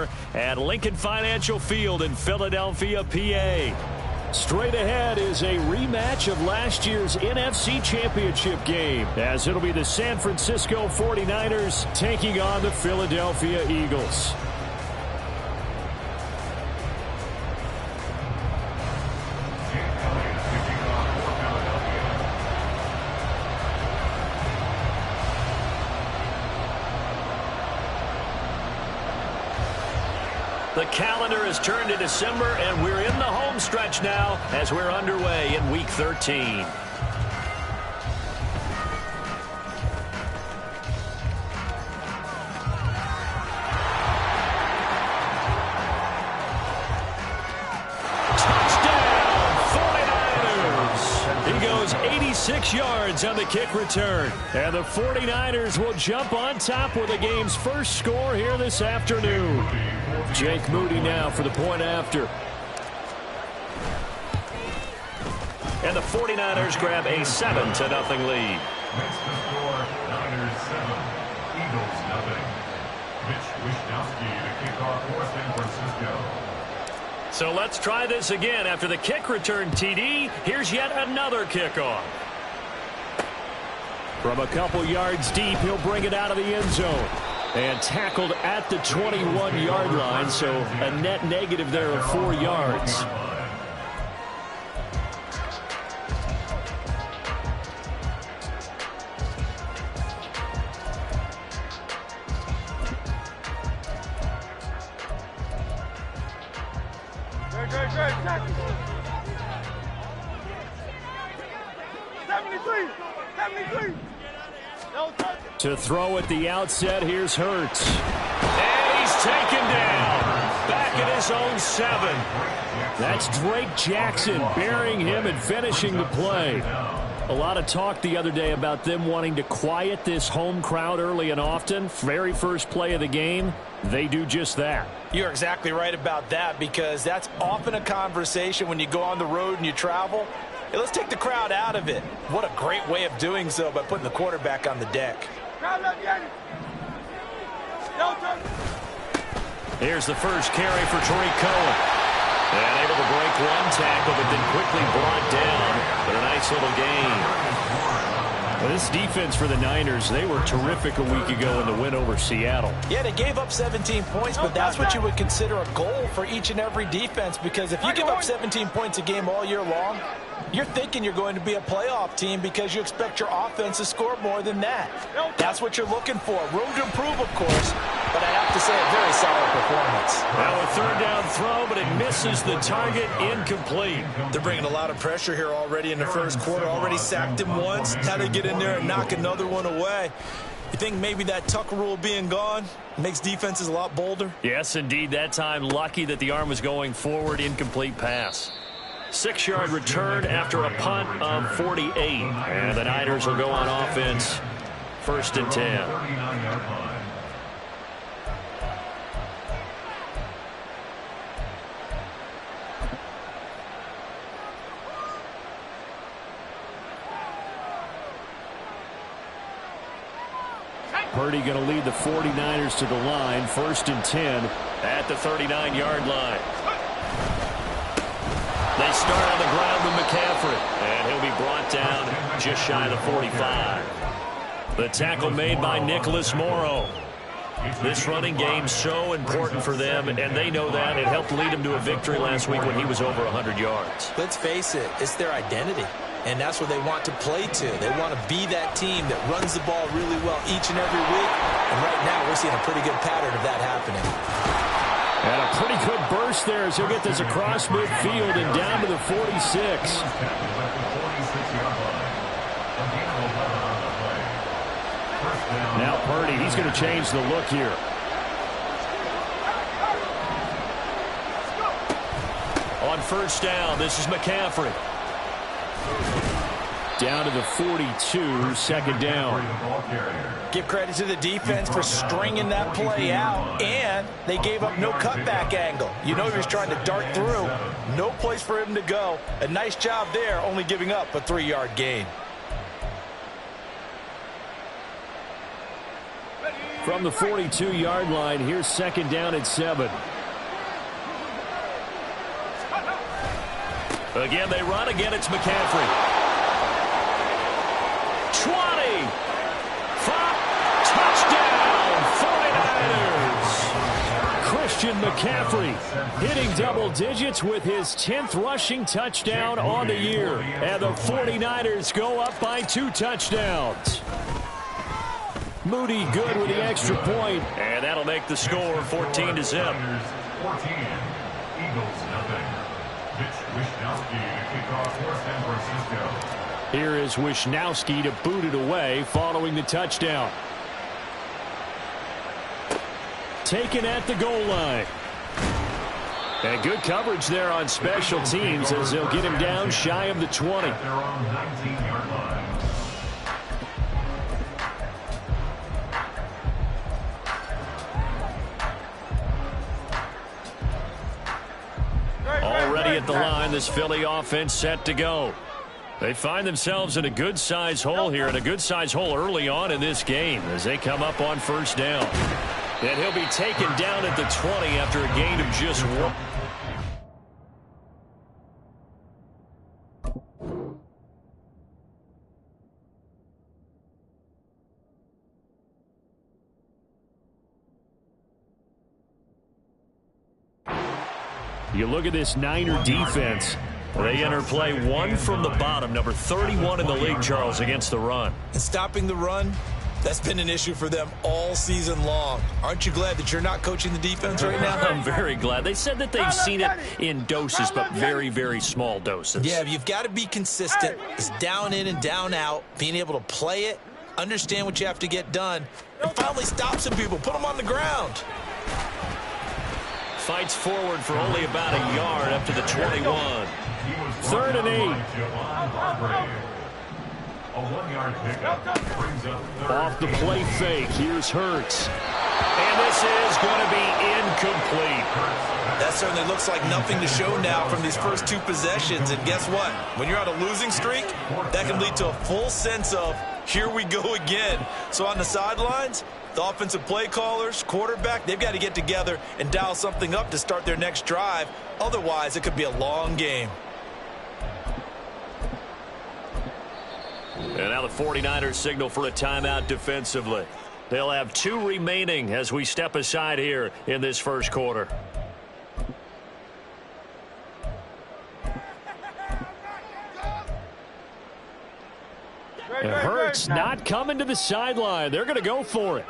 Center at Lincoln Financial Field in Philadelphia, PA. Straight ahead is a rematch of last year's NFC Championship game, as it'll be the San Francisco 49ers taking on the Philadelphia Eagles. The calendar has turned to December, and we're in the home stretch now as we're underway in Week 13. Touchdown, 49ers! He goes 86 yards on the kick return, and the 49ers will jump on top with the game's first score here this afternoon. Jake Moody now for the point after. And the 49ers grab a 7-0 lead. Next to score, Niners 7, Eagles 0. Mitch Wishnowsky to kick off for San Francisco. So let's try this again. After the kick return TD, here's yet another kickoff. From a couple yards deep, he'll bring it out of the end zone. And tackled at the 21-yard line, so a net negative there of 4 yards. Great. 73. To throw at the outset, here's Hurts. And he's taken down. Back at his own 7. That's Drake Jackson burying him and finishing the play. A lot of talk the other day about them wanting to quiet this home crowd early and often. Very first play of the game, they do just that. You're exactly right about that, because that's often a conversation when you go on the road and you travel. Hey, let's take the crowd out of it. What a great way of doing so by putting the quarterback on the deck. Here's the first carry for Tariq Cohen. And able to break one tackle, but then quickly brought down. But a nice little gain. Well, this defense for the Niners, they were terrific a week ago in the win over Seattle. Yeah, they gave up 17 points, but that's what you would consider a goal for each and every defense, because if you give up 17 points a game all year long, you're thinking you're going to be a playoff team because you expect your offense to score more than that. That's what you're looking for. Room to improve, of course, but I have to say a very solid performance. Now a third down throw, but it misses the target, incomplete. They're bringing a lot of pressure here already in the first quarter. Already sacked him once. How to get in there and knock another one away. You think maybe that Tucker rule being gone makes defenses a lot bolder? Yes, indeed. That time, lucky that the arm was going forward, incomplete pass. 6-yard return after a punt of 48. And the Niners will go on offense. 1st and 10. Purdy going to lead the 49ers to the line. 1st and 10 at the 39-yard line. They start on the ground with McCaffrey, and he'll be brought down just shy of the 45. The tackle made by Nicholas Morrow. This running game so important for them, and they know that. It helped lead them to a victory last week when he was over 100 yards. Let's face it, it's their identity, and that's what they want to play to. They want to be that team that runs the ball really well each and every week, and right now we're seeing a pretty good pattern of that happening. And a pretty good burst there as he'll get this across midfield and down to the 46. Now Purdy, he's going to change the look here. On 1st down, this is McCaffrey. Down to the 42, 2nd down. Give credit to the defense for stringing that play out, and they gave up no cutback angle. You know he was trying to dart through. No place for him to go. A nice job there, only giving up a 3-yard gain. From the 42-yard line, here's 2nd down and 7. Again, they run. Again, it's McCaffrey. 20. 5. Touchdown, 49ers. Christian McCaffrey hitting double digits with his 10th rushing touchdown on the year. And the 49ers go up by 2 touchdowns. Moody good with the extra point. And that'll make the score 14-0. 14. Eagles nothing. Wishnowski to kick off for San Francisco. Here is Wishnowski to boot it away following the touchdown. Taken at the goal line. And good coverage there on special teams as they'll get him down shy of the 20. They're on 19-yard line. Already at the line, this Philly offense set to go. They find themselves in a good-sized hole here, and a good-sized hole early on in this game as they come up on 1st down. And he'll be taken down at the 20 after a gain of just 1. You look at this Niner defense. They enter play 1 from the bottom, number 31 in the league, Charles, against the run. And stopping the run, that's been an issue for them all season long. Aren't you glad that you're not coaching the defense right now? I'm very glad. They said that they've seen it in doses, but very, very small doses. Yeah, you've got to be consistent. It's down in and down out, being able to play it, understand what you have to get done, and finally stop some people, put them on the ground. Fights forward for only about a yard up to the 21. 3rd and 8. A 1-yard pickup brings up 3rd. Off the play fake, here's Hurts. And this is going to be incomplete. That certainly looks like nothing to show now from these first 2 possessions. And guess what? When you're on a losing streak, that can lead to a full sense of, here we go again. So on the sidelines, the offensive play callers, quarterback, they've got to get together and dial something up to start their next drive. Otherwise, it could be a long game. And now the 49ers signal for a timeout defensively. They'll have 2 remaining as we step aside here in this first quarter. And Hurts not coming to the sideline. They're going to go for it.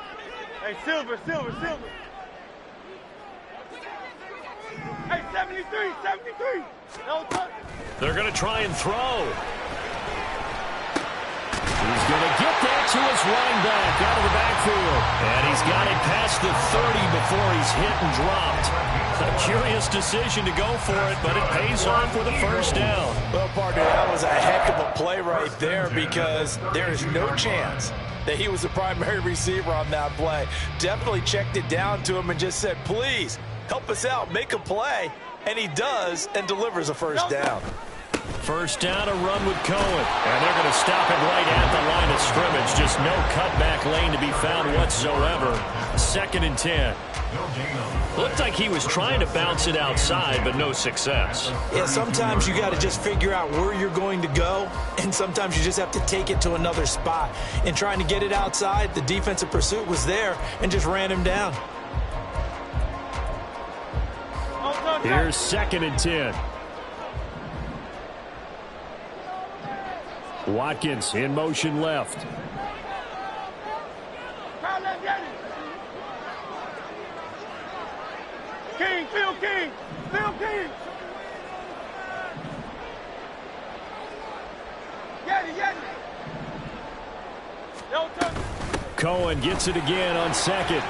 Hey, Silver. Hey, 73. They're going to try and throw. He's going to get that to his running back out of the backfield. And he's got it past the 30 before he's hit and dropped. A curious decision to go for it, but it pays off with a 1st down. Well, partner, that was a heck of a play right there because there is no chance that he was the primary receiver on that play. Definitely checked it down to him and just said, please, help us out, make a play. And he does and delivers a 1st down. 1st down, a run with Cohen. And they're going to stop it right at the line of scrimmage. Just no cutback lane to be found whatsoever. 2nd and 10. Looked like he was trying to bounce it outside, but no success. Yeah, sometimes you got to just figure out where you're going to go, and sometimes you just have to take it to another spot. In trying to get it outside, the defensive pursuit was there and just ran him down. Here's 2nd and 10. Watkins in motion left. Phil King. Cohen gets it again on 2nd.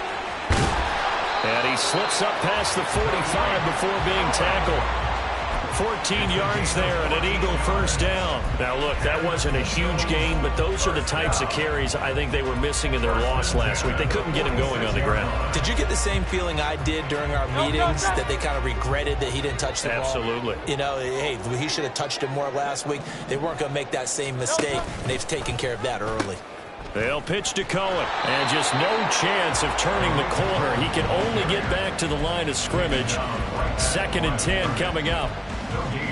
And he slips up past the 45 before being tackled. 14 yards there and an Eagle 1st down. Now, look, that wasn't a huge gain, but those are the types of carries I think they were missing in their loss last week. They couldn't get him going on the ground. Did you get the same feeling I did during our meetings, that they kind of regretted that he didn't touch the ball? Absolutely. You know, hey, he should have touched it more last week. They weren't going to make that same mistake, and they've taken care of that early. They'll pitch to Cohen. And just no chance of turning the corner. He can only get back to the line of scrimmage. 2nd and 10 coming up.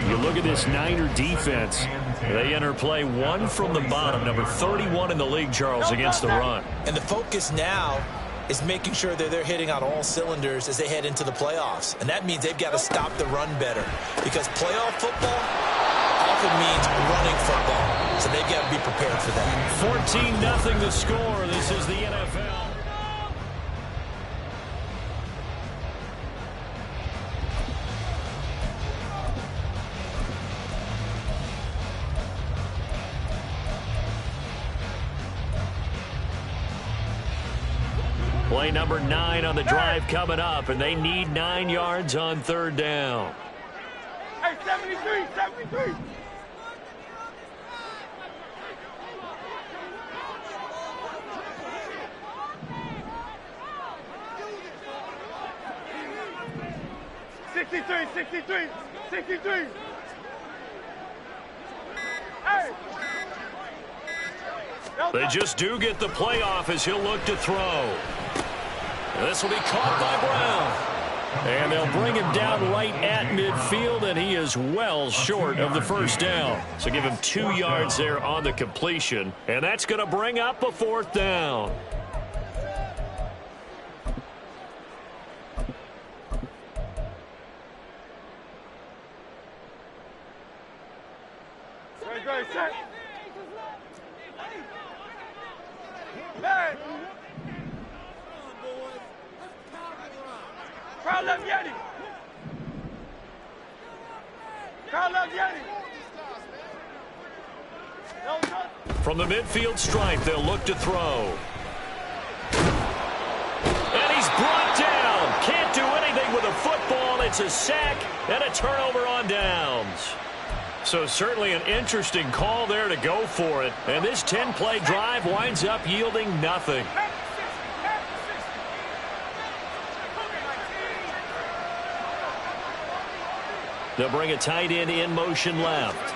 You look at this Niner defense. They enter play 1 from the bottom. Number 31 in the league, Charles, against the run. And the focus now is making sure that they're hitting on all cylinders as they head into the playoffs. And that means they've got to stop the run better. Because playoff football often means running football. So they've got to be prepared for that. 14-0 the score. This is the NFL. Play number 9 on the drive coming up, and they need 9 yards on 3rd down. Hey, 73, 73. Hey! They just do get the playoff as he'll look to throw. This will be caught by Brown. And they'll bring him down right at midfield, and he is well short of the 1st down. So give him 2 yards there on the completion, and that's going to bring up a 4th down. Go, set. Hey! Crowd love Yeti. Crowd love Yeti. From the midfield stripe, they'll look to throw. And he's brought down. Can't do anything with a football. It's a sack and a turnover on downs. So certainly an interesting call there to go for it. And this 10-play drive winds up yielding nothing. They'll bring a tight end in motion left.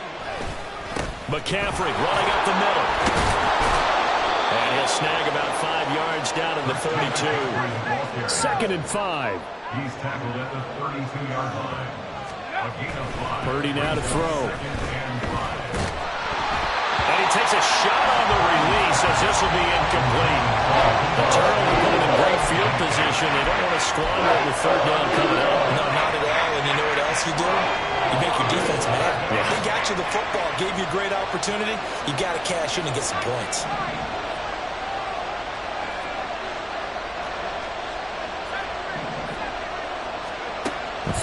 McCaffrey running up the middle. And he'll snag about 5 yards down in the 32. 2nd and 5. He's tackled at the 32-yard line. Purdy now to throw. And he takes a shot on the release as this will be incomplete. The turnover put him in great field position. They don't want to squander it with 3rd down coming up. No, not at all. And you know what else you do? You make your defense mad. Yeah. They got you the football, gave you a great opportunity. You got to cash in and get some points.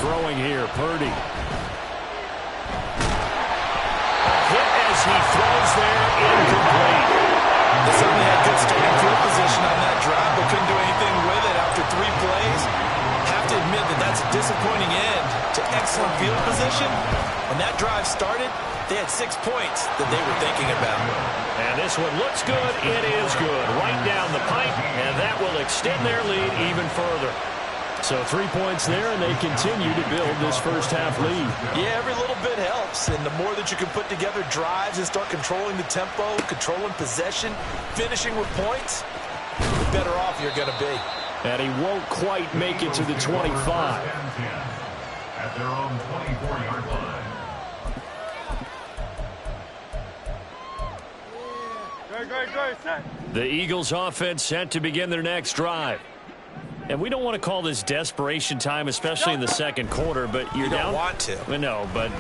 Throwing here, Purdy. Hit as he throws there, incomplete. They certainly had good starting field position on that drive, but couldn't do anything with it after 3 plays. Have to admit that that's a disappointing end to excellent field position. When that drive started, they had 6 points that they were thinking about. And this one looks good. It is good. Right down the pipe, and that will extend their lead even further. So 3 points there, and they continue to build this first-half lead. Yeah, every little bit helps, and the more that you can put together drives and start controlling the tempo, controlling possession, finishing with points, the better off you're going to be. And he won't quite make it to the 25. At their own 24-yard line. Go, set. The Eagles offense set to begin their next drive. And we don't want to call this desperation time, especially in the 2nd quarter, but you're You down. don't want to. No, but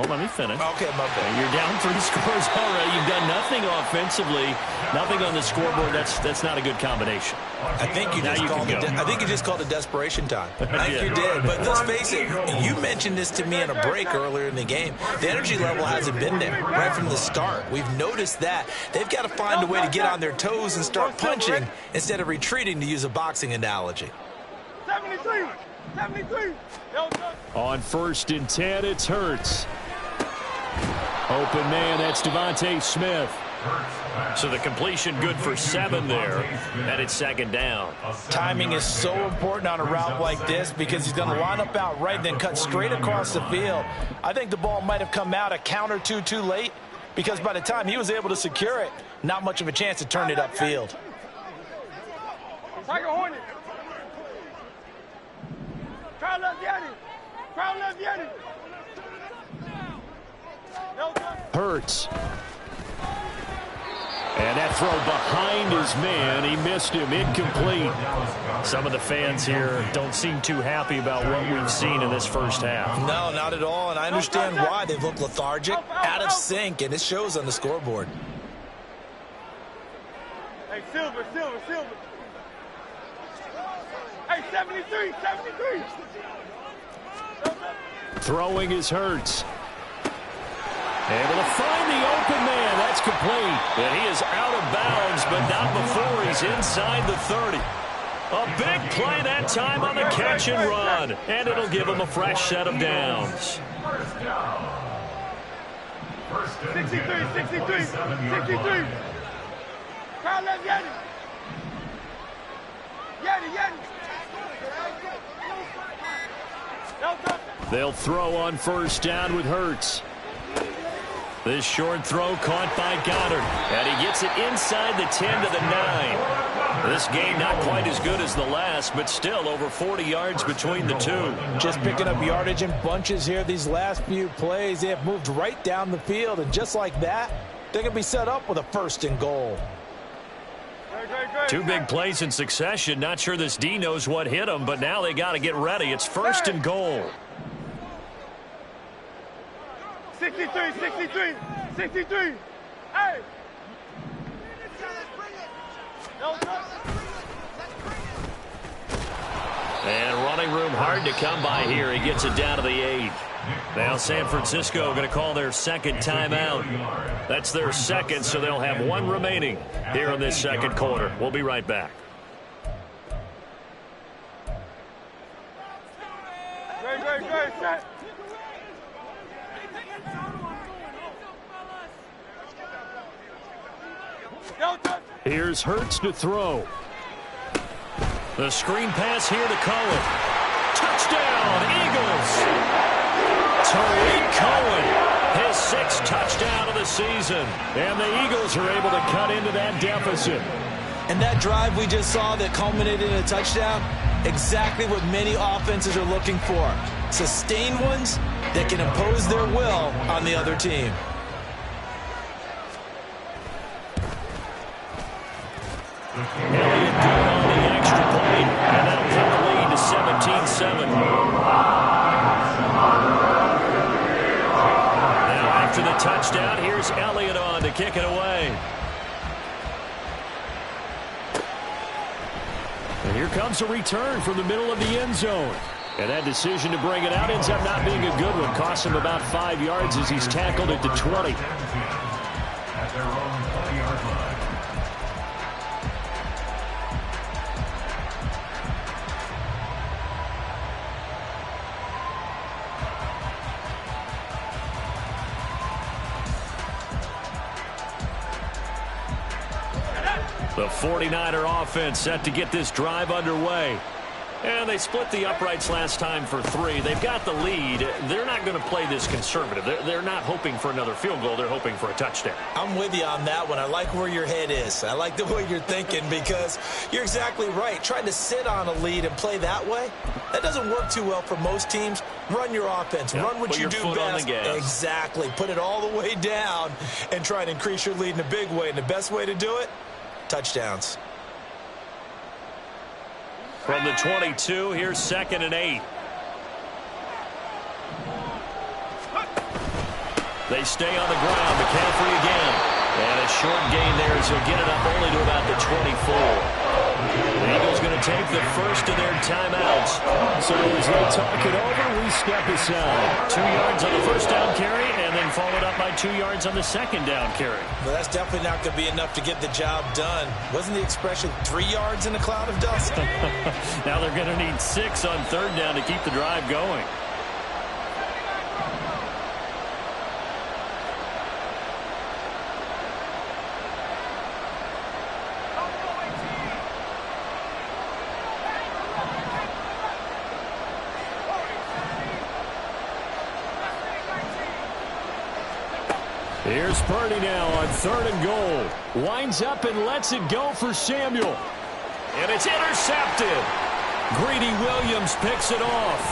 let me finish. Okay, my bad. You're down 3 scores already. You've done nothing offensively, nothing on the scoreboard. That's not a good combination. I think you just called it desperation time. I think you did. But let's face it, you mentioned this to me in a break earlier in the game. The energy level hasn't been there right from the start. We've noticed that. They've got to find a way to get on their toes and start punching instead of retreating, to use a boxing analogy. 73, 73. On 1st and 10, it's Hurts. Open man, that's Devontae Smith. So the completion good for 7 there, and it's 2nd down. Timing is so important on a route like this because he's going to line up out right, then cut straight across the field. I think the ball might have come out a count or two too late, because by the time he was able to secure it, not much of a chance to turn it upfield. Tiger Hornet. Crowd left Yanni. Crowd left Yanni. Hurts. And that throw behind his man, he missed him, incomplete. Some of the fans here don't seem too happy about what we've seen in this first half. No, not at all, and I understand why. They've looked lethargic, out of sync, and it shows on the scoreboard. Hey, Silver. Hey, 73. Throwing is Hurts. Able to find the open man. That's complete. And he is out of bounds, but not before he's inside the 30. A big play that time on the catch and run. And it'll give him a fresh set of downs. 63. Crowd left Yanni. They'll throw on first down with Hurts. This short throw caught by Goddard. And he gets it inside the 10 to the 9. This game not quite as good as the last, but still over 40 yards between the two. Just picking up yardage in bunches here these last few plays. They have moved right down the field, and just like that, they're going to be set up with a 1st and goal. Two big plays in succession. Not sure this D knows what hit him, but now they got to get ready. It's 1st and goal. 63. Hey! And running room hard to come by here. He gets it down to the 8. Now San Francisco going to call their second timeout. That's their second, so they'll have one remaining here in this second quarter. We'll be right back. Great, set. Here's Hurts to throw. The screen pass here to Cohen. Touchdown, Eagles! Tariq Cohen, his 6th touchdown of the season. And the Eagles are able to cut into that deficit. And that drive we just saw that culminated in a touchdown, exactly what many offenses are looking for. Sustained ones that can impose their will on the other team. Elliott good on the extra point, and that'll cut the lead to 17-7. Now after the touchdown, here's Elliott on to kick it away. And here comes a return from the middle of the end zone. And that decision to bring it out ends up not being a good one. Costs him about 5 yards as he's tackled at the 20. At their own 20-yard line. The 49er offense set to get this drive underway. And they split the uprights last time for 3. They've got the lead. They're not going to play this conservative. They're not hoping for another field goal. They're hoping for a touchdown. I'm with you on that one. I like where your head is. I like the way you're thinking because you're exactly right. Trying to sit on a lead and play that way, that doesn't work too well for most teams. Run your offense. Yep. Run what Put you your do foot on best. the gas. Exactly. Put it all the way down and try and increase your lead in a big way. And the best way to do it, touchdowns. From the 22, here's 2nd and 8. They stay on the ground. McCaffrey again. And a short gain there as he'll get it up only to about the 24. The Eagles going to take the first of their timeouts. So as they talk it over, we step aside. 2 yards on the first down carry, and then followed up by 2 yards on the second down carry. Well, that's definitely not going to be enough to get the job done. Wasn't the expression 3 yards in a cloud of dust? Now they're going to need 6 on 3rd down to keep the drive going. Here's Purdy now on 3rd and goal. Winds up and lets it go for Samuel. And it's intercepted. Greedy Williams picks it off.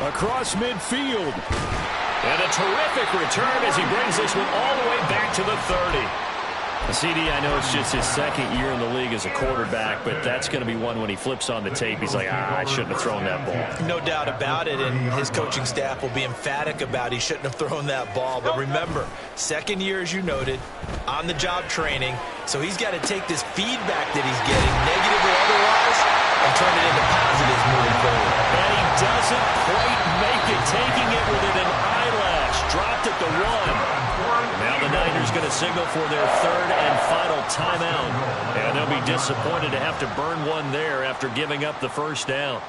Across midfield. And a terrific return as he brings this one all the way back to the 30. CD, I know it's just his 2nd year in the league as a quarterback, but that's going to be one when he flips on the tape. He's like, I shouldn't have thrown that ball. No doubt about it, and his coaching staff will be emphatic about he shouldn't have thrown that ball. But remember, 2nd year, as you noted, on-the-job training, so he's got to take this feedback that he's getting, negative or otherwise, and turn it into positives moving forward. And he doesn't quite make it, taking it within an eyelash. Dropped at the 1. Now the Niners going to signal for their 3rd and final timeout. And they'll be disappointed to have to burn one there after giving up the 1st down.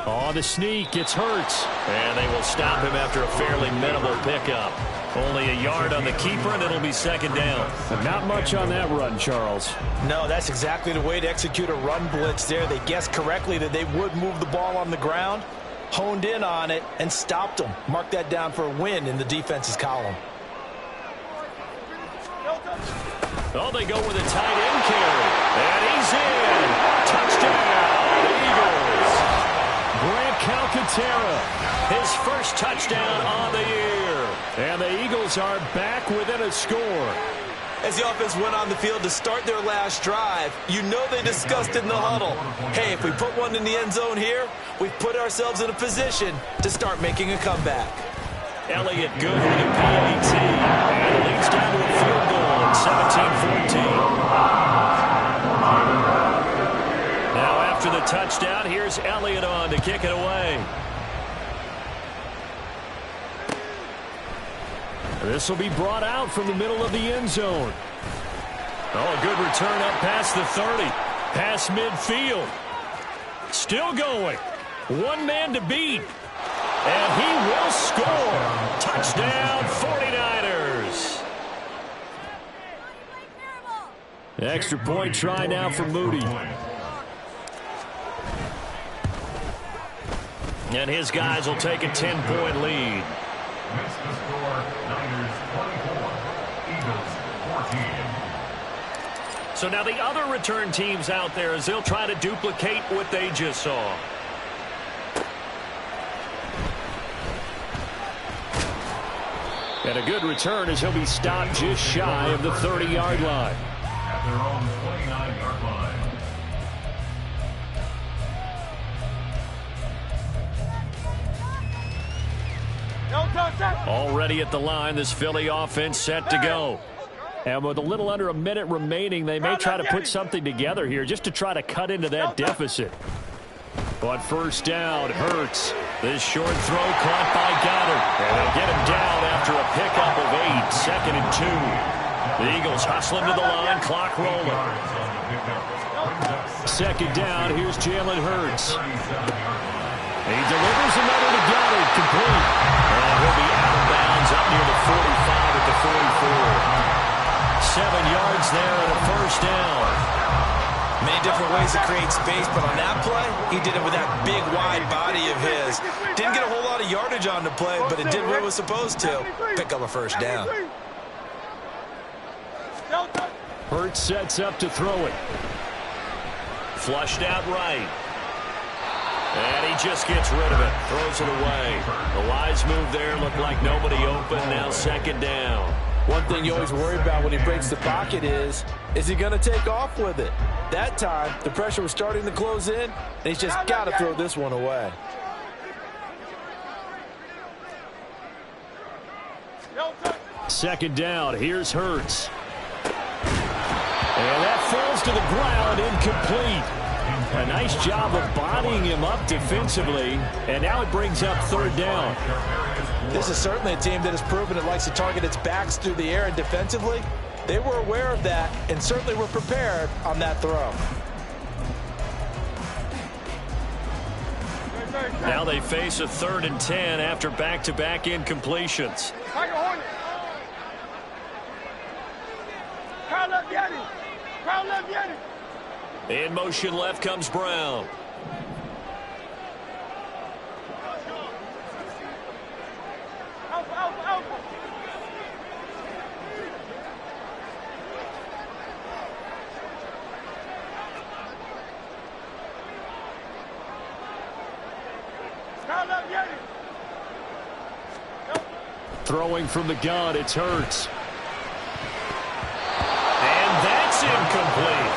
On the sneak, it's Hurts. And they will stop him after a fairly minimal pickup. Only a yard on the keeper, and it'll be 2nd down. Not much on that run, Charles. No, that's exactly the way to execute a run blitz there. They guessed correctly that they would move the ball on the ground, honed in on it, and stopped them. Mark that down for a win in the defense's column. Oh, they go with a tight end carry. And he's in. Touchdown, Eagles. Grant Calcaterra, his 1st touchdown on the year. And the Eagles are back within a score. As the offense went on the field to start their last drive, you know they discussed in the huddle, hey, if we put one in the end zone here, we've put ourselves in a position to start making a comeback. Elliott good with a PAT. And it leads down to a field goal at 17-14. Now after the touchdown, here's Elliott on to kick it away. This will be brought out from the middle of the end zone. Oh, a good return up past the 30. Past midfield. Still going. One man to beat. And he will score. Touchdown, 49ers. Extra point try now for Moody. And his guys will take a 10-point lead. Makes the score Niners 24, Eagles 14. So now the other return teams out there as they'll try to duplicate what they just saw. And a good return as he'll be stopped just shy of the 30-yard line. At their own 29-yard line. Already at the line, this Philly offense set to go. And with a little under a minute remaining, they may try to put something together here just to try to cut into that deficit. But 1st down, Hurts. This short throw caught by Goddard. And they'll get him down after a pickup of 8, 2nd and 2. The Eagles hustling to the line, clock rolling. 2nd down, here's Jalen Hurts. He delivers another to Goddard, complete. And he'll be out of bounds up near the 45 at the 44. 7 yards there and a 1st down. Many different ways to create space, but on that play, he did it with that big, wide body of his. Didn't get a whole lot of yardage on the play, but it did what it was supposed to. Pick up a 1st down. Hurts sets up to throw it. Flushed out right. And he just gets rid of it. Throws it away. The wise move there. Looked like nobody open. Now 2nd down. One thing you always worry about when he breaks the pocket is he going to take off with it? That time, the pressure was starting to close in, and he's just got to throw this one away. Second down. Here's Hurts. And that falls to the ground, incomplete. A nice job of bodying him up defensively, and now it brings up 3rd down. This is certainly a team that has proven it likes to target its backs through the air, and defensively, they were aware of that and certainly were prepared on that throw. Now they face a 3rd and 10 after back-to-back incompletions. Crowd left, Yanni. In motion left comes Brown. Alpha. Crowd left, Yanni. Throwing from the gun, it's Hurts. And that's incomplete.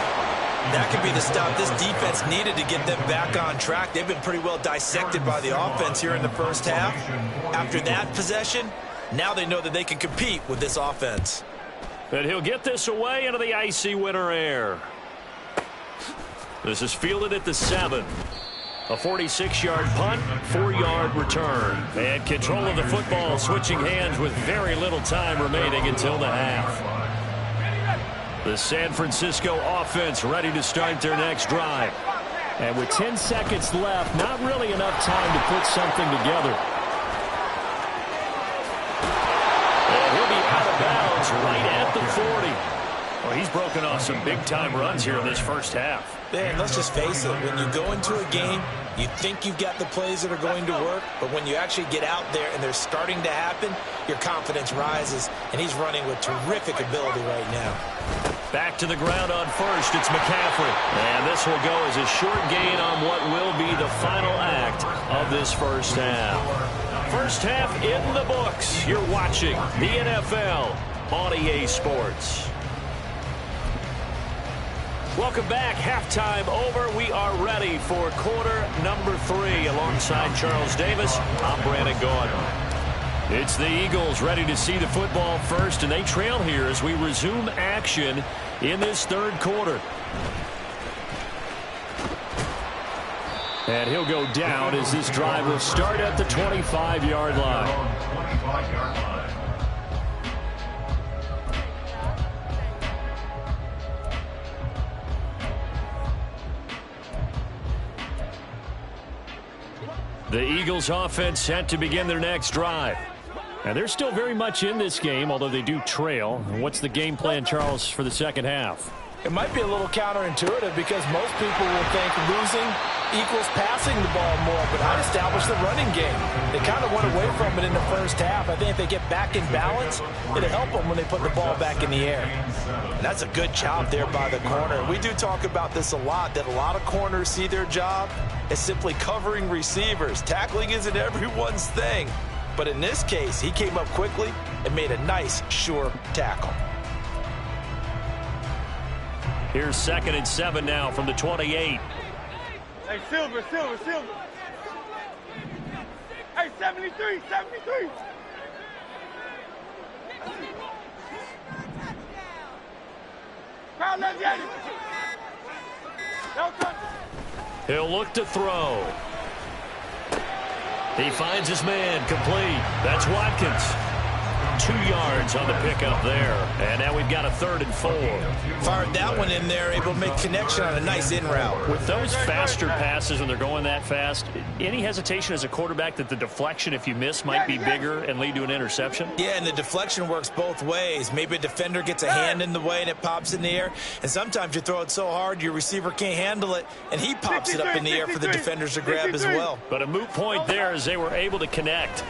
That could be the stop this defense needed to get them back on track. They've been pretty well dissected by the offense here in the first half. After that possession, now they know that they can compete with this offense. And he'll get this away into the icy winter air. This is fielded at the 7. A 46-yard punt, 4-yard return. And control of the football switching hands with very little time remaining until the half. The San Francisco offense ready to start their next drive. And with 10 seconds left, not really enough time to put something together. And he'll be out of bounds right at the 40. Well, he's broken off some big-time runs here in this first half. Man, let's just face it. When you go into a game, you think you've got the plays that are going to work, but when you actually get out there and they're starting to happen, your confidence rises, and he's running with terrific ability right now. Back to the ground on first, it's McCaffrey. And this will go as a short gain on what will be the final act of this first half. First half in the books. You're watching the NFL on EA Sports. Welcome back. Halftime over. We are ready for quarter number 3. Alongside Charles Davis, I'm Brandon Gaudin. It's the Eagles ready to see the football first, and they trail here as we resume action in this third quarter. And he'll go down as this drive will start at the 25-yard line. The Eagles offense set to begin their next drive. And they're still very much in this game, although they do trail. What's the game plan, Charles, for the second half? It might be a little counterintuitive because most people will think losing equals passing the ball more, but I'd establish the running game. They kind of went away from it in the first half. I think if they get back in balance, it'll help them when they put the ball back in the air. And that's a good job there by the corner. We do talk about this a lot, that a lot of corners see their job as simply covering receivers. Tackling isn't everyone's thing. But in this case, he came up quickly and made a nice, sure tackle. Here's 2nd and 7 now from the 28. Hey, Silver. Hey, 73. Crowd left, Yanni. He'll look to throw. He finds his man, complete. That's Watkins. 2 yards on the pickup there. And now we've got a 3rd and 4. Fired that one in there, able to make connection on a nice in route. With those faster passes when they're going that fast, any hesitation as a quarterback that the deflection, if you miss, might be bigger and lead to an interception? Yeah, and the deflection works both ways. Maybe a defender gets a hand in the way and it pops in the air. And sometimes you throw it so hard your receiver can't handle it, and he pops it up in the air for the defenders to grab as well. But a moot point there as they were able to connect.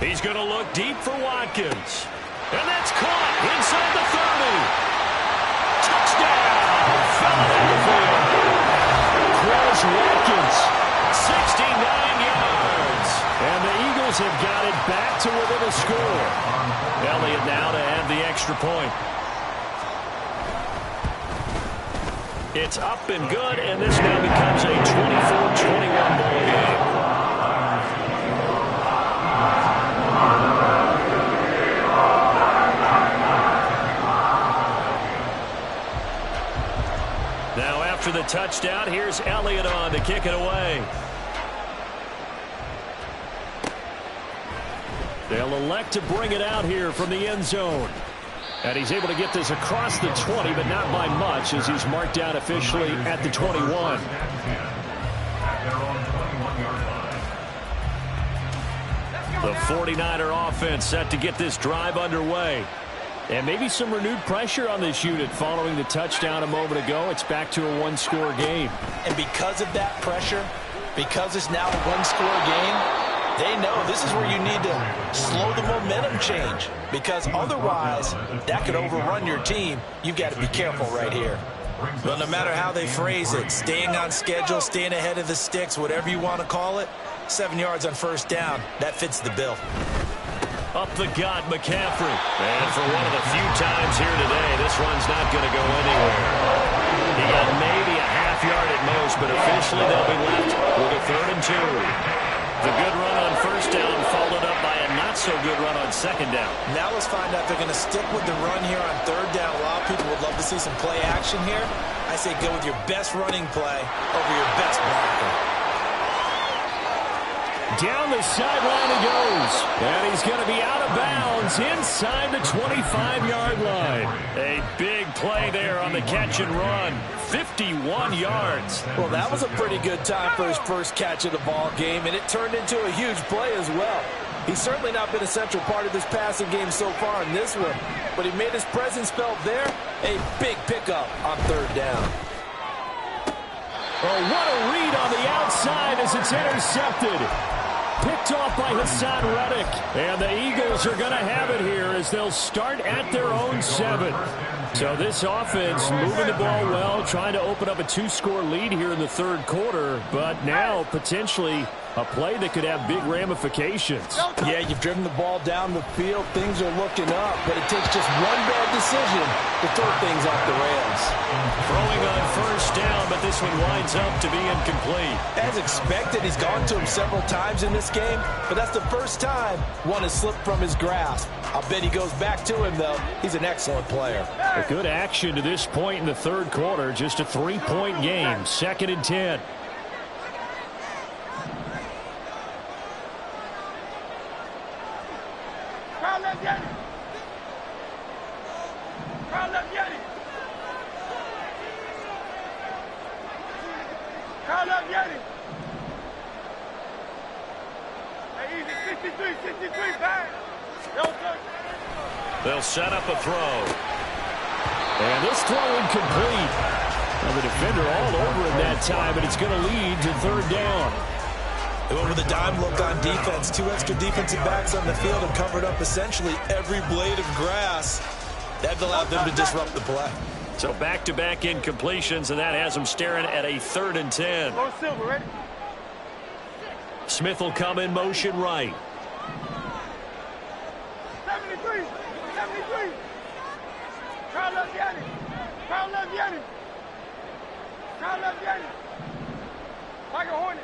He's going to look deep for Watkins. And that's caught inside the 30. Touchdown! Foul in the field. Chris Watkins, 69 yards. And the Eagles have got it back to within a score. Elliott now to add the extra point. It's up and good, and this now becomes a 24-21 ball game. Now after the touchdown, here's Elliott on to kick it away. They'll elect to bring it out here from the end zone. And he's able to get this across the 20, but not by much as he's marked down officially at the 21. The 49er offense set to get this drive underway. And maybe some renewed pressure on this unit following the touchdown a moment ago. It's back to a one-score game. And because of that pressure, because it's now a one-score game, they know this is where you need to slow the momentum change, because otherwise that could overrun your team. You've got to be careful right here. Well, no matter how they phrase it, staying on schedule, staying ahead of the sticks, whatever you want to call it, 7 yards on first down, that fits the bill. Up the gut, McCaffrey. And for one of the few times here today, this one's not going to go anywhere. He got maybe a half yard at most, but officially they'll be left with a 3rd and 2. The good run on first down followed up by a not-so-good run on second down. Now let's find out if they're going to stick with the run here on 3rd down. A lot of people would love to see some play action here. I say go with your best running play over your best blocker. Down the sideline he goes. And he's going to be out of bounds inside the 25-yard line. A big play there on the catch and run. 51 yards. Well, that was a pretty good time for his first catch of the ball game, and it turned into a huge play as well. He's certainly not been a central part of this passing game so far in this one, but he made his presence felt there. A big pickup on 3rd down. Oh, what a read on the outside as it's intercepted. Picked off by Hassan Reddick. And the Eagles are going to have it here as they'll start at their own 7. So this offense moving the ball well, trying to open up a 2-score lead here in the 3rd quarter, but now potentially a play that could have big ramifications. Yeah, you've driven the ball down the field. Things are looking up, but it takes just one bad decision to throw things off the rails. Throwing on first down, but this one winds up to be incomplete. As expected, he's gone to him several times in this game, but that's the first time one has slipped from his grasp. I'll bet he goes back to him, though. He's an excellent player. A good action to this point in the 3rd quarter. Just a 3-point game. 2nd and 10. Crowd left Yeti. Crowd left Yeti. Crowd left Yeti. Hey, easy. 63, back. No touch. They'll set up a throw. And this throw incomplete. And the defender all over him that time, and it's going to lead to 3rd down. They went with a dime look on defense. 2 extra defensive backs on the field and covered up essentially every blade of grass. That allowed them to disrupt the play. So back-to-back incompletions, and that has them staring at a 3rd and 10. Lord Silver, ready? Smith will come in motion right. 73. Crowd left Yeti. Crowd left Yeti. Crowd left Yeti. Like a Hornet.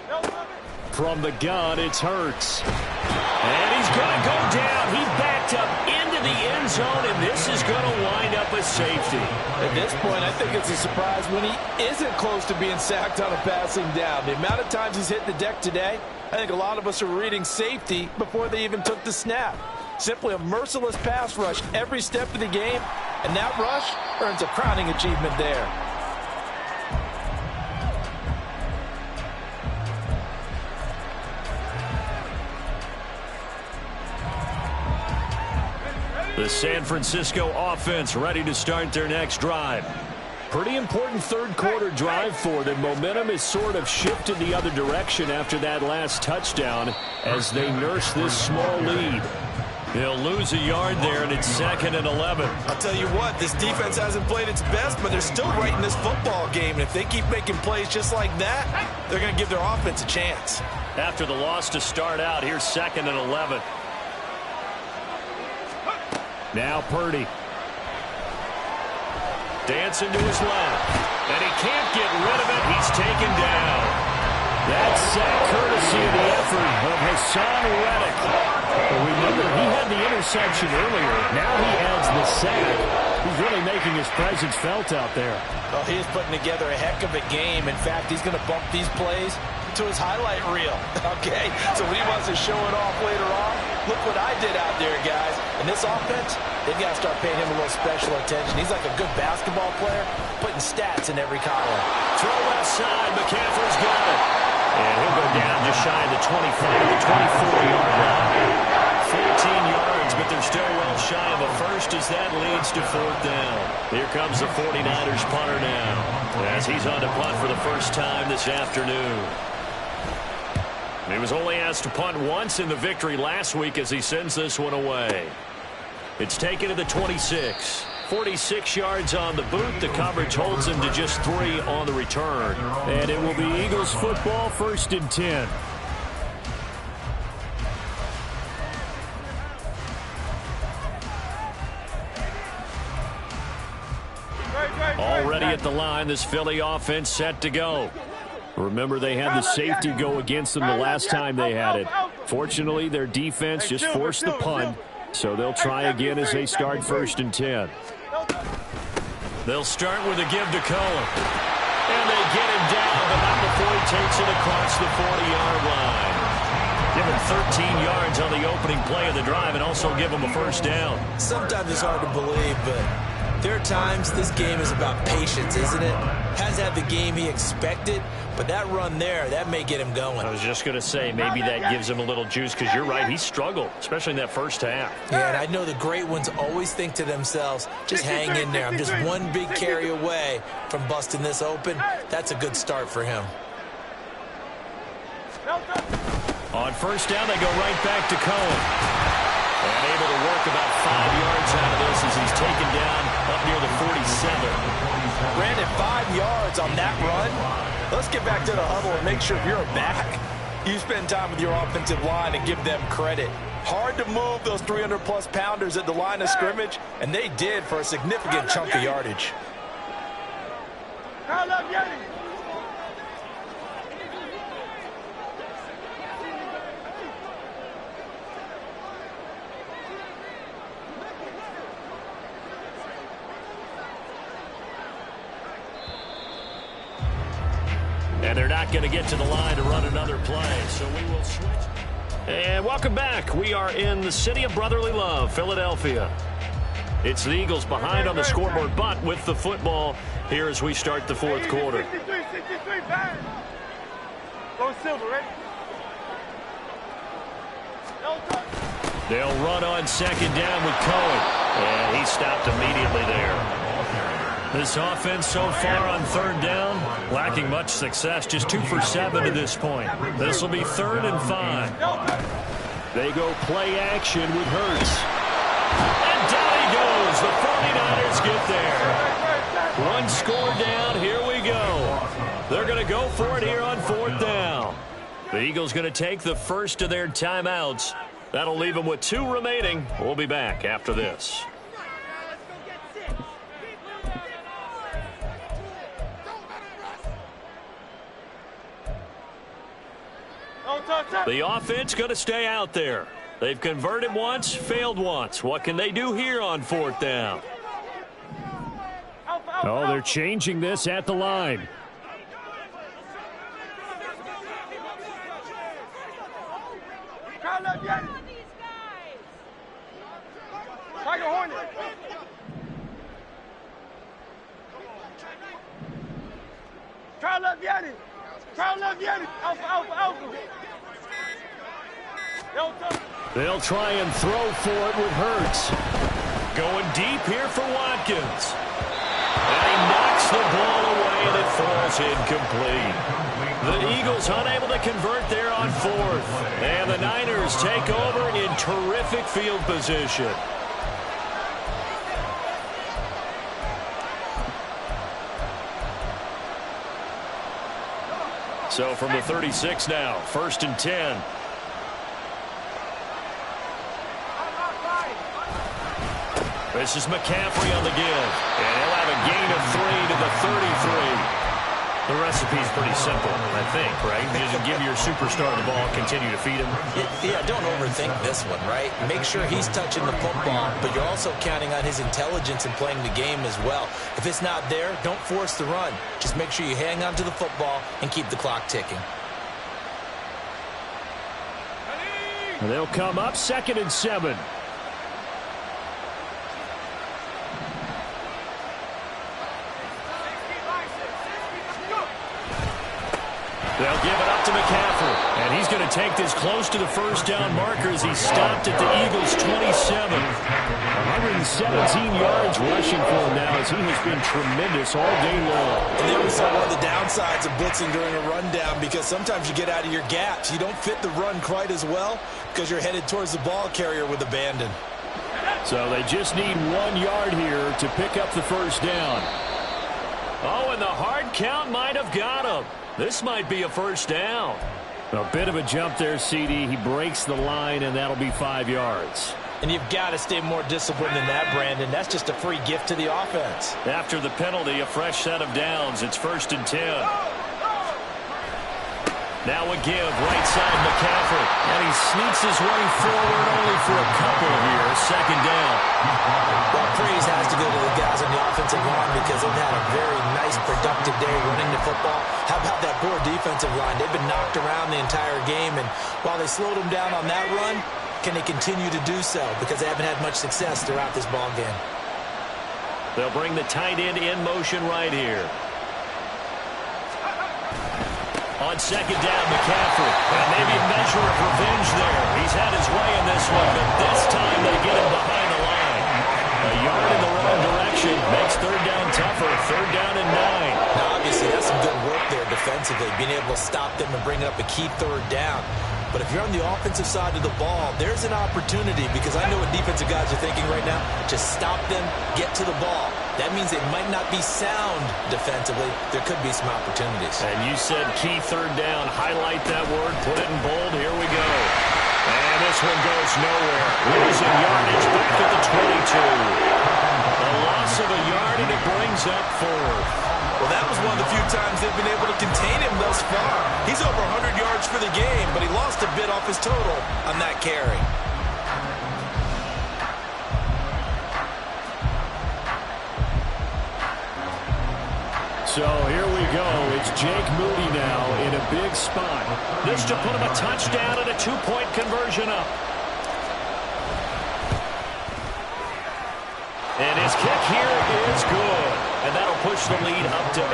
No cover. From the gun, it's Hurts. And he's going to go down. He backed up into the end zone, and this is going to wind up a safety. At this point, I think it's a surprise when he isn't close to being sacked on a passing down. The amount of times he's hit the deck today, I think a lot of us are reading safety before they even took the snap. Simply a merciless pass rush every step of the game, and that rush earns a crowning achievement there. The San Francisco offense ready to start their next drive. Pretty important 3rd quarter drive for them. Momentum is sort of shifted the other direction after that last touchdown as they nurse this small lead. They'll lose a yard there, and it's 2nd and 11. I'll tell you what, this defense hasn't played its best, but they're still right in this football game. And if they keep making plays just like that, they're going to give their offense a chance. After the loss to start out, here's 2nd and 11. Now Purdy. Dancing to his left. And he can't get rid of it. He's taken down. That's sack courtesy of the effort of Hassan Reddick. But remember, he had the interception earlier. Now he adds the sack. He's really making his presence felt out there. Well, he is putting together a heck of a game. In fact, he's going to bump these plays to his highlight reel. Okay, so when he wants to show it off later on, look what I did out there, guys. And this offense, they've got to start paying him a little special attention. He's like a good basketball player, putting stats in every column. Throw left side, McCaffrey's got it. And he'll go down just shy of the 25 to 24-yard line. 14 yards, but they're still well shy of a first as that leads to 4th down. Here comes the 49ers punter now as he's on to punt for the first time this afternoon. He was only asked to punt once in the victory last week as he sends this one away. It's taken to the 26. 46 yards on the boot. The coverage holds him to just 3 on the return. And it will be Eagles football, 1st and 10. Already at the line, this Philly offense set to go. Remember, they had the safety go against them the last time they had it. Fortunately, their defense just forced the punt, so they'll try again as they start 1st and 10. They'll start with a give to Cohen. And they get him down, but not before he takes it across the 40-yard line. Give him 13 yards on the opening play of the drive and also give him a 1st down. Sometimes it's hard to believe, but there are times this game is about patience, isn't it? Hasn't had the game he expected, but that run there, that may get him going. I was just going to say, maybe that gives him a little juice because you're right, he struggled, especially in that first half. Yeah, and I know the great ones always think to themselves, just hang in there. I'm just one big carry away from busting this open. That's a good start for him. On 1st down, they go right back to Cohen. And able to work about 5 yards out of this as he's taken down up near the 47. Brandon, 5 yards on that run. Let's get back to the huddle and make sure you're back. You spend time with your offensive line and give them credit. Hard to move those 300-plus pounders at the line of scrimmage, and they did for a significant chunk of yardage. And they're not going to get to the line to run another play, so we will switch. And welcome back. We are in the city of brotherly love, Philadelphia. It's the Eagles behind on the scoreboard, but with the football here as we start the 4th quarter. 63, bang. Go Silver, ready? They'll run on 2nd down with Cohen. And he stopped immediately there. This offense so far on 3rd down, lacking much success, just 2 for 7 to this point. This will be 3rd and 5. They go play action with Hurts. And down he goes. The 49ers get there. 1 score down. Here we go. They're going to go for it here on 4th down. The Eagles going to take the first of their timeouts. That'll leave them with 2 remaining. We'll be back after this. The offense going to stay out there. They've converted once, failed once. What can they do here on 4th down? Oh, they're changing this at the line. Tiger Hornet. Try left Yeti. Try left Yeti. Alpha. They'll try and throw for it with Hurts. Going deep here for Watkins. And he knocks the ball away and it falls incomplete. The Eagles unable to convert there on 4th. And the Niners take over in terrific field position. So from the 36 now, 1st and 10. This is McCaffrey on the give. And he'll have a gain of 3 to the 33. The recipe's pretty simple, I think, right? You just give your superstar the ball, continue to feed him. Yeah, don't overthink this one, right? Make sure he's touching the football, but you're also counting on his intelligence in playing the game as well. If it's not there, don't force the run. Just make sure you hang on to the football and keep the clock ticking. And they'll come up 2nd and 7. They'll give it up to McCaffrey. And he's going to take this close to the first down marker as he stopped at the Eagles' 27. 117 yards rushing for him now as he has been tremendous all day long. And there we saw one of the downsides of blitzing during a rundown, because sometimes you get out of your gaps. You don't fit the run quite as well because you're headed towards the ball carrier with abandon. So they just need 1 yard here to pick up the first down. Oh, and the hard count might have got him. This might be a first down. A bit of a jump there, CD. He breaks the line, and that'll be 5 yards. And you've got to stay more disciplined than that, Brandon. That's just a free gift to the offense. After the penalty, a fresh set of downs. It's 1st and 10. Now a give, right side McCaffrey. And he sneaks his way forward only for a couple here. 2nd down. Well, praise has to go to the guys on the offensive line because they've had a very nice, productive day running the football. How about that poor defensive line? They've been knocked around the entire game, and while they slowed them down on that run, can they continue to do so? Because they haven't had much success throughout this ball game. They'll bring the tight end in motion right here. On 2nd down, McCaffrey. And maybe a measure of revenge there. He's had his way in this one, but this time they get him behind the line. A yard in the wrong direction makes 3rd down tougher. 3rd down and 9. Now, obviously, that's some good work there defensively, being able to stop them and bring up a key 3rd down. But if you're on the offensive side of the ball, there's an opportunity, because I know what defensive guys are thinking right now. Just stop them, get to the ball. That means they might not be sound defensively. There could be some opportunities. And you said key 3rd down. Highlight that word. Put it in bold. Here we go. And this one goes nowhere. Losing yardage back at the 22. A loss of a yard, and it brings up 4th. Well, that was one of the few times they've been able to contain him thus far. He's over 100 yards for the game, but he lost a bit off his total on that carry. So here we go. It's Jake Moody now in a big spot. This to put him a touchdown and a 2-point conversion up. And his kick here is good. And that'll push the lead up to 8.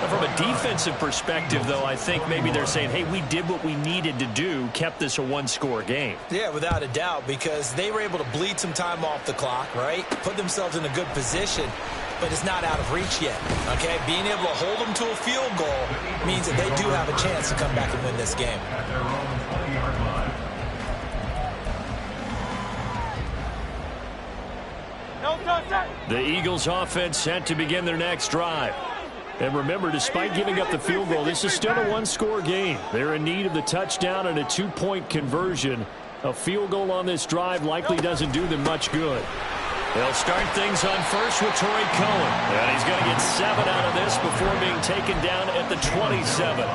Now, from a defensive perspective, though, I think maybe they're saying, hey, we did what we needed to do, kept this a 1-score game. Yeah, without a doubt, because they were able to bleed some time off the clock, right? Put themselves in a good position, but it's not out of reach yet, okay? Being able to hold them to a field goal means that they do have a chance to come back and win this game. At their own 20-yard line. The Eagles offense set to begin their next drive. And remember, despite giving up the field goal, this is still a 1-score game. They're in need of the touchdown and a 2-point conversion. A field goal on this drive likely doesn't do them much good. They'll start things on first with Torrey Cohen. And he's going to get 7 out of this before being taken down at the 27.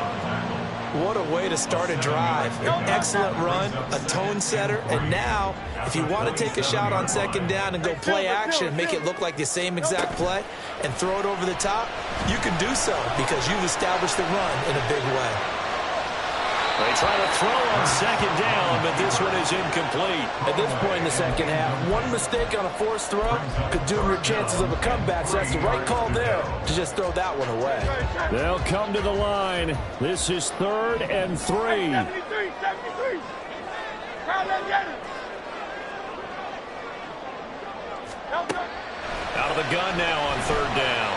What a way to start a drive. An excellent run, a tone setter, and now, if you want to take a shot on 2nd down and go play action, make it look like the same exact play, and throw it over the top, you can do so because you've established the run in a big way. They try to throw on 2nd down, but this one is incomplete. At this point in the second half, one mistake on a forced throw could doom your chances of a comeback, so that's the right call there to just throw that one away. They'll come to the line. This is 3rd and 3. 73. Out of the gun now on 3rd down.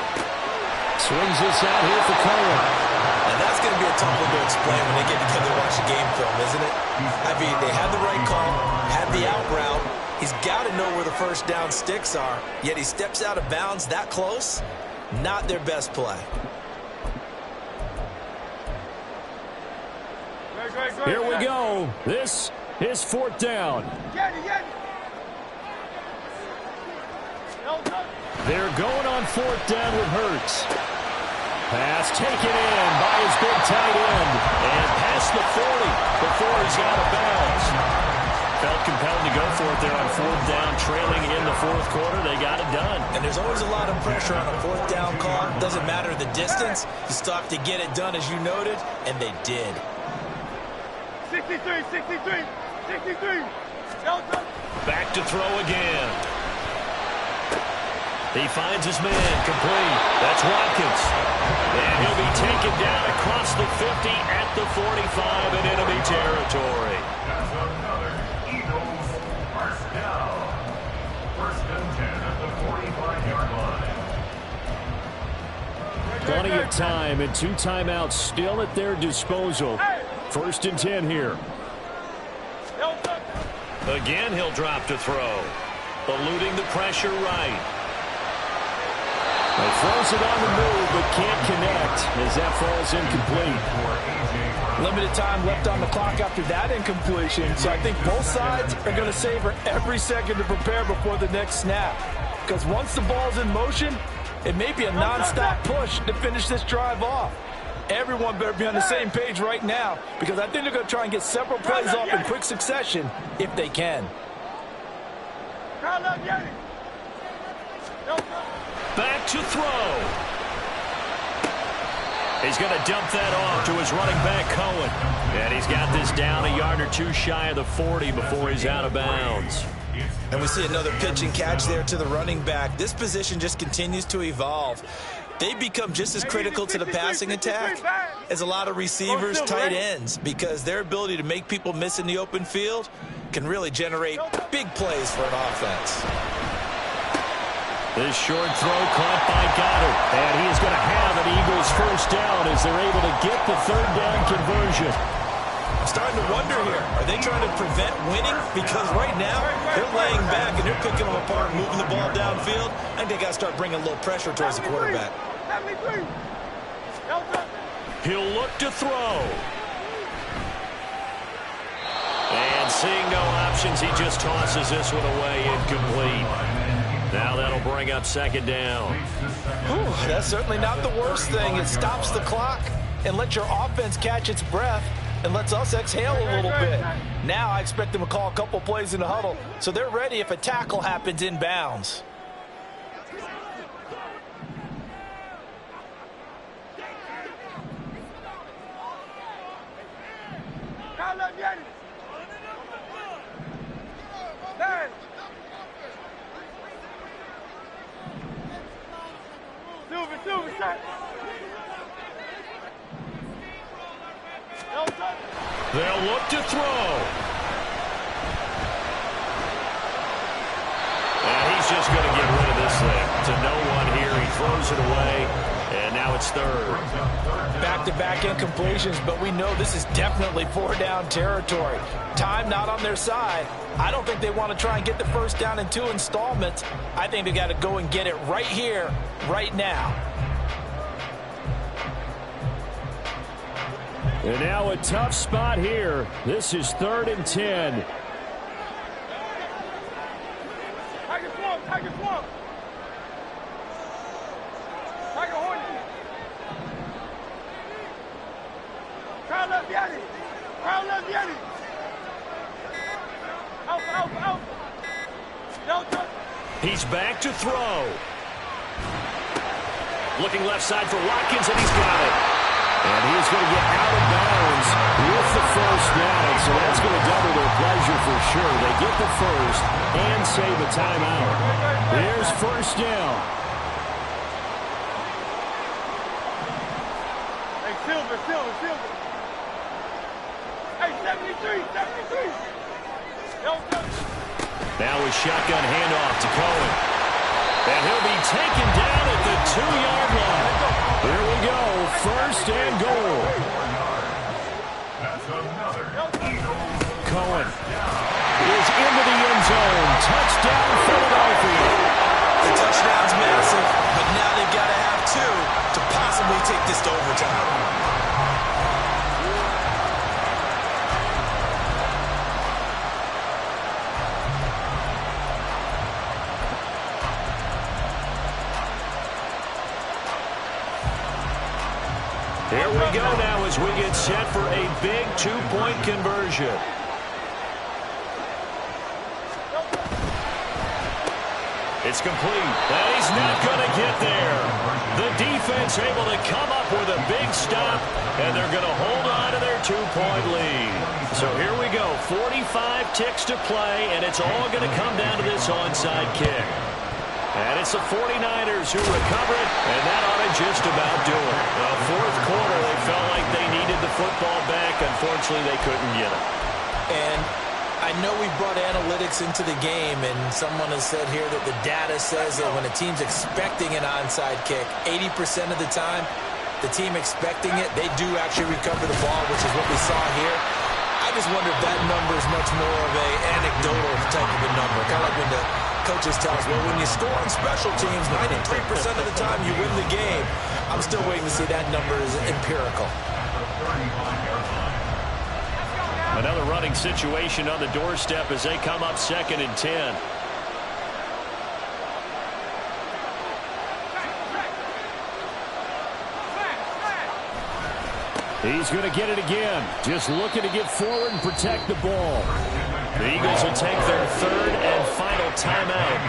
Swings this out here for Cohen. And that's going to be a tough one to explain when they get together to watch a game film, isn't it? I mean, they had the right call, had the out route. He's got to know where the first down sticks are, yet he steps out of bounds that close. Not their best play. Here we go. This is 4th down. They're going on 4th down with Hurts. Pass taken in by his big tight end. And past the 40 before he's out of bounds. Felt compelled to go for it there on 4th down, trailing in the 4th quarter. They got it done. And there's always a lot of pressure on a 4th down call. Doesn't matter the distance. You still have to get it done, as you noted, and they did. 63. Back to throw again. He finds his man, complete. That's Watkins. And he'll be taken down across the 50 at the 45 in enemy territory. That's another Eagles first down. First and 10 at the 45-yard line. Plenty of time and 2 timeouts still at their disposal. First and 10 here. Again, he'll drop to throw. Eluding the pressure right. He throws it on the move, but can't connect as that falls incomplete. Limited time left on the clock after that incompletion, so I think both sides are going to savor every second to prepare before the next snap. Because once the ball's in motion, it may be a non-stop push to finish this drive off. Everyone better be on the same page right now, because I think they're going to try and get several plays off in quick succession if they can. Back to throw. He's going to dump that off to his running back, Cohen. And he's got this down a yard or 2 shy of the 40 before he's out of bounds. And we see another pitch and catch there to the running back. This position just continues to evolve. They become just as critical to the passing attack as a lot of receivers, tight ends, because their ability to make people miss in the open field can really generate big plays for an offense. This short throw caught by Goddard. And he is going to have an Eagles first down as they're able to get the 3rd down conversion. I'm starting to wonder here, are they trying to prevent winning? Because right now, they're laying back and they're picking them apart, moving the ball downfield. I think they got to start bringing a little pressure towards the quarterback. He'll look to throw. And seeing no options, he just tosses this one away, incomplete. Now that'll bring up 2nd down. Whew, that's certainly not the worst thing. It stops the clock and lets your offense catch its breath and lets us exhale a little bit. Now I expect them to call a couple plays in the huddle, so they're ready if a tackle happens in bounds. They'll look to throw. And he's just going to get rid of this thing. To no one here. He throws it away. And now it's 3rd. Back-to-back incompletions, but we know this is definitely 4-down territory. Time not on their side. I don't think they want to try and get the first down in 2 installments. I think they got to go and get it right here, right now. And now a tough spot here. This is 3rd and 10. Tiger Swamp. Tiger Hornet. Crown left Yeti. Crown left Yeti. Alpha. Delta. He's back to throw. Looking left side for Watkins, and he's got it. And he is going to get out of bounds with the first down, so that's going to double their pleasure for sure. They get the first and save a timeout. There's first down. Hey, Silver. Hey, 73. Now a shotgun handoff to Cohen. And he'll be taken down at the 2-yard line. Here we go, 1st and goal. Cohen is into the end zone. Touchdown, Philadelphia. The touchdown's massive, but now they've got to have 2 to possibly take this to overtime. Here we go now as we get set for a big 2-point conversion. It's complete, and he's not going to get there. The defense able to come up with a big stop, and they're going to hold on to their 2-point lead. So here we go, 45 ticks to play, and it's all going to come down to this onside kick. And it's the 49ers who recover it, and that ought to just about do it. The fourth quarter, they felt like they needed the football back. Unfortunately, they couldn't get it. And I know we brought analytics into the game, and someone has said here that the data says that when a team's expecting an onside kick, 80% of the time, the team expecting it, they do actually recover the ball, which is what we saw here. I just wonder if that number is much more of a anecdotal type of a number. Kind of like when the coaches tell us, well, when you score on special teams, 93% of the time you win the game. I'm still waiting to see that number is empirical. Another running situation on the doorstep as they come up 2nd and 10. He's going to get it again. Just looking to get forward and protect the ball. The Eagles will take their 3rd and final timeout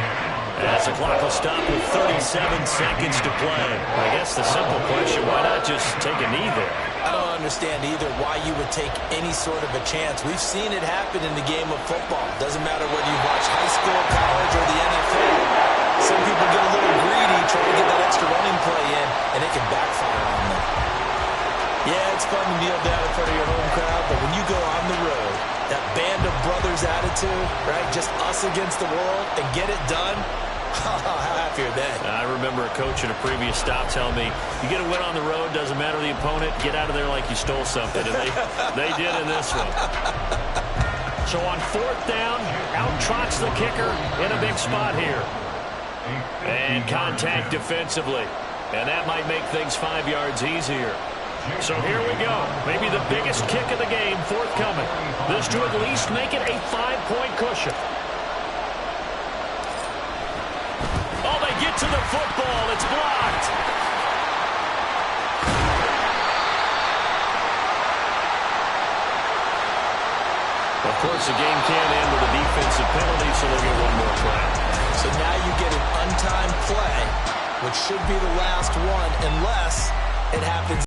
as the clock will stop with 37 seconds to play. I guess the simple question, why not just take a knee there? I don't understand either why you would take any sort of a chance. We've seen it happen in the game of football. Doesn't matter whether you watch high school, college, or the NFL. Some people get a little greedy trying to get that extra running play in, and it can backfire on them. Yeah, it's fun to kneel down in front of your home crowd, but when you go on the road, that band of brothers attitude, right, just us against the world, and get it done, how happy are they? I remember a coach in a previous stop telling me, you get a win on the road, doesn't matter the opponent, get out of there like you stole something, and they did in this one. So on 4th down, out trots the kicker in a big spot here. And contact defensively, and that might make things 5 yards easier. So here we go. Maybe the biggest kick of the game forthcoming. This to at least make it a 5-point cushion. Oh, they get to the football. It's blocked. Of course, the game can end with a defensive penalty, so they'll get one more play. So now you get an untimed play, which should be the last one, unless it happens